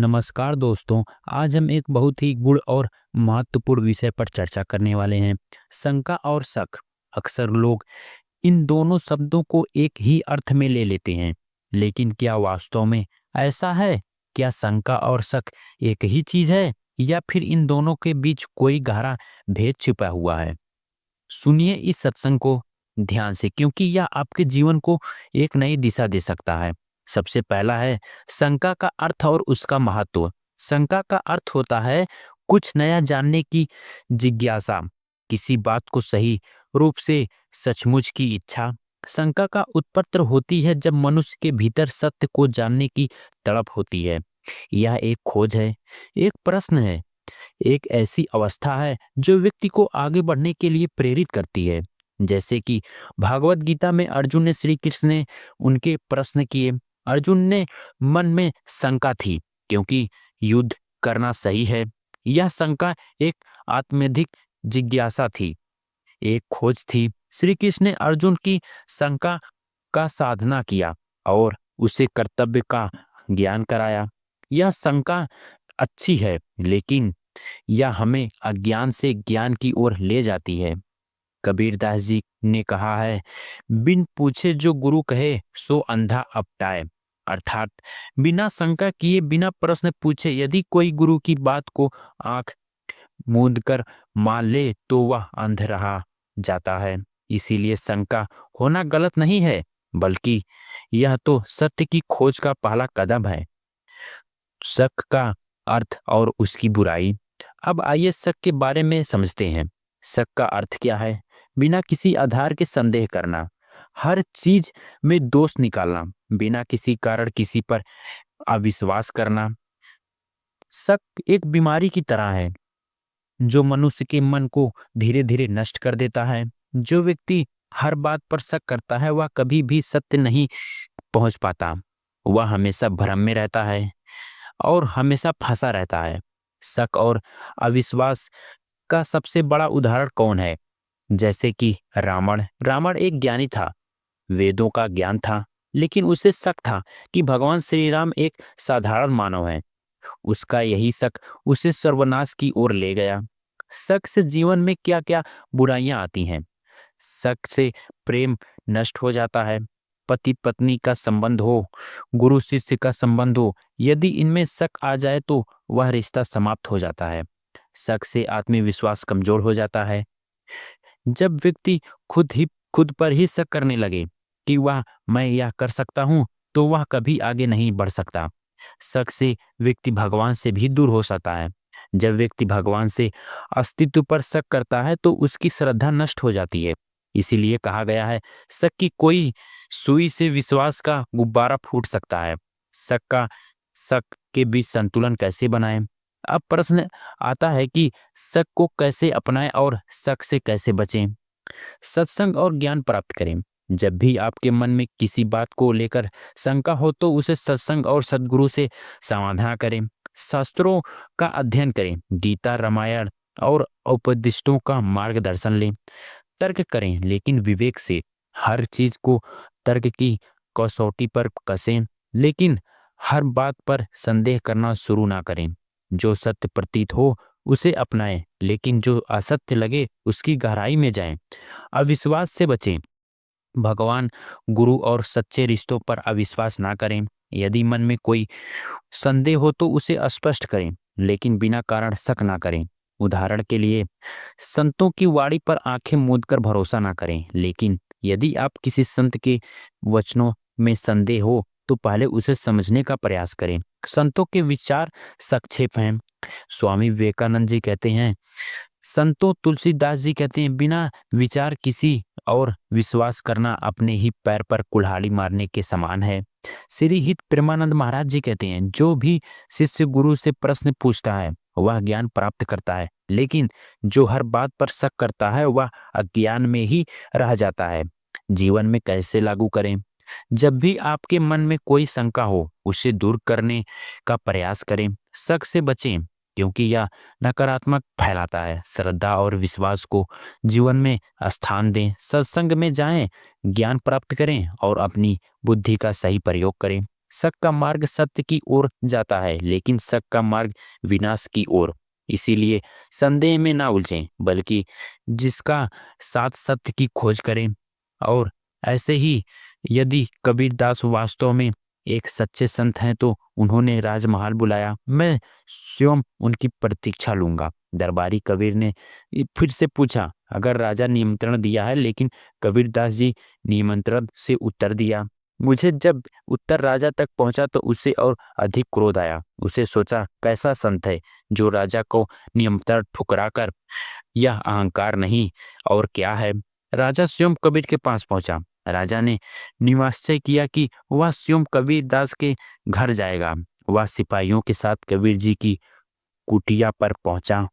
नमस्कार दोस्तों। आज हम एक बहुत ही गुड़ और महत्वपूर्ण विषय पर चर्चा करने वाले हैं, शंका और शक। अक्सर लोग इन दोनों शब्दों को एक ही अर्थ में ले लेते हैं, लेकिन क्या वास्तव में ऐसा है? क्या शंका और शक एक ही चीज है या फिर इन दोनों के बीच कोई गहरा भेद छिपा हुआ है? सुनिए इस सत्संग को ध्यान से, क्योंकि यह आपके जीवन को एक नई दिशा दे सकता है। सबसे पहला है शंका का अर्थ और उसका महत्व। शंका का अर्थ होता है कुछ नया जानने की जिज्ञासा, किसी बात को सही रूप से सचमुच की इच्छा। शंका का उत्पत्ति होती है जब मनुष्य के भीतर सत्य को जानने की तड़प होती है। यह एक खोज है, एक प्रश्न है, एक ऐसी अवस्था है जो व्यक्ति को आगे बढ़ने के लिए प्रेरित करती है। जैसे कि भागवत गीता में अर्जुन ने श्री कृष्ण ने उनके प्रश्न किए। अर्जुन ने मन में शंका थी, क्योंकि युद्ध करना सही है। यह शंका एक आत्मधिक जिज्ञासा थी, एक खोज थी। श्री कृष्ण ने अर्जुन की शंका का साधना किया और उसे कर्तव्य का ज्ञान कराया। यह शंका अच्छी है, लेकिन यह हमें अज्ञान से ज्ञान की ओर ले जाती है। कबीरदास जी ने कहा है, बिन पूछे जो गुरु कहे सो अंधा अपटाए। अर्थात बिना शंका किए, बिना प्रश्न पूछे यदि कोई गुरु की बात को आंख मूंद कर मान ले तो वह अंध रहा जाता है। इसीलिए शंका होना गलत नहीं है, बल्कि यह तो सत्य की खोज का पहला कदम है। शक का अर्थ और उसकी बुराई। अब आइए शक के बारे में समझते हैं। शक का अर्थ क्या है? बिना किसी आधार के संदेह करना, हर चीज में दोष निकालना, बिना किसी कारण किसी पर अविश्वास करना। शक एक बीमारी की तरह है जो मनुष्य के मन को धीरे धीरे नष्ट कर देता है। जो व्यक्ति हर बात पर शक करता है वह कभी भी सत्य नहीं पहुंच पाता। वह हमेशा भ्रम में रहता है और हमेशा फंसा रहता है। शक और अविश्वास का सबसे बड़ा उदाहरण कौन है? जैसे कि रावण। रावण एक ज्ञानी था, वेदों का ज्ञान था, लेकिन उसे शक था कि भगवान श्री राम एक साधारण मानव है। उसका यही शक उसे सर्वनाश की ओर ले गया। शक से जीवन में क्या क्या बुराइयां आती हैं। शक से प्रेम नष्ट हो जाता है, पति पत्नी का संबंध हो, गुरु शिष्य का संबंध हो, यदि इनमें शक आ जाए तो वह रिश्ता समाप्त हो जाता है। शक से आत्मविश्वास कमजोर हो जाता है। जब व्यक्ति खुद पर ही शक करने लगे कि वह मैं यह कर सकता हूँ, तो वह कभी आगे नहीं बढ़ सकता। शक से व्यक्ति भगवान से भी दूर हो सकता है। जब व्यक्ति भगवान से अस्तित्व पर शक करता है तो उसकी श्रद्धा नष्ट हो जाती है। इसीलिए कहा गया है, शक की कोई सुई से विश्वास का गुब्बारा फूट सकता है। शक के बीच संतुलन कैसे बनाएं? अब प्रश्न आता है कि शक को कैसे अपनाएं और शक से कैसे बचें। सत्संग और ज्ञान प्राप्त करें। जब भी आपके मन में किसी बात को लेकर शंका हो तो उसे सत्संग और सद्गुरु से समाधान करें। शास्त्रों का अध्ययन करें, गीता, रामायण और उपदिष्टों का मार्गदर्शन लें। तर्क करें, लेकिन विवेक से। हर चीज को तर्क की कसौटी पर कसें, लेकिन हर बात पर संदेह करना शुरू ना करें। जो सत्य प्रतीत हो उसे अपनाएं, लेकिन जो असत्य लगे उसकी गहराई में जाएं। अविश्वास से बचें। भगवान, गुरु और सच्चे रिश्तों पर अविश्वास ना करें। यदि मन में कोई संदेह हो तो उसे स्पष्ट करें, लेकिन बिना कारण शक ना करें। उदाहरण के लिए, संतों की वाणी पर आंखें मूंद कर भरोसा ना करें, लेकिन यदि आप किसी संत के वचनों में संदेह हो तो पहले उसे समझने का प्रयास करें। संतों के विचार संक्षेप हैं। स्वामी विवेकानंद जी कहते हैं, संतों तुलसीदास जी कहते हैं, बिना विचार किसी और विश्वास करना अपने ही पैर पर कुल्हाड़ी मारने के समान है। श्री हित प्रेमानंद महाराज जी कहते हैं, जो भी शिष्य गुरु से प्रश्न पूछता है वह ज्ञान प्राप्त करता है, लेकिन जो हर बात पर शक करता है वह अज्ञान में ही रह जाता है। जीवन में कैसे लागू करें? जब भी आपके मन में कोई शंका हो उसे दूर करने का प्रयास करें। शक से बचें, क्योंकि यह नकारात्मक फैलाता है। श्रद्धा और विश्वास को जीवन में स्थान दें। सत्संग में जाएं, ज्ञान प्राप्त करें और अपनी बुद्धि का सही प्रयोग करें। शक का मार्ग सत्य की ओर जाता है, लेकिन शक का मार्ग विनाश की ओर। इसीलिए संदेह में ना उलझें, बल्कि जिसका साथ सत्य की खोज करें। और ऐसे ही यदि कबीरदास वास्तव में एक सच्चे संत हैं तो उन्होंने राजमहल बुलाया, मैं स्वयं उनकी प्रतीक्षा लूंगा। दरबारी कबीर ने फिर से पूछा, अगर राजा निमंत्रण दिया है, लेकिन कबीरदास जी निमंत्रण से उत्तर दिया। मुझे जब उत्तर राजा तक पहुंचा तो उसे और अधिक क्रोध आया। उसे सोचा, कैसा संत है जो राजा को निमंत्रण ठुकराकर, यह अहंकार नहीं और क्या है। राजा स्वयं कबीर के पास पहुंचा। राजा ने निश्चय किया कि वह स्वयं कबीरदास के घर जाएगा। वह सिपाहियों के साथ कबीर जी की कुटिया पर पहुंचा।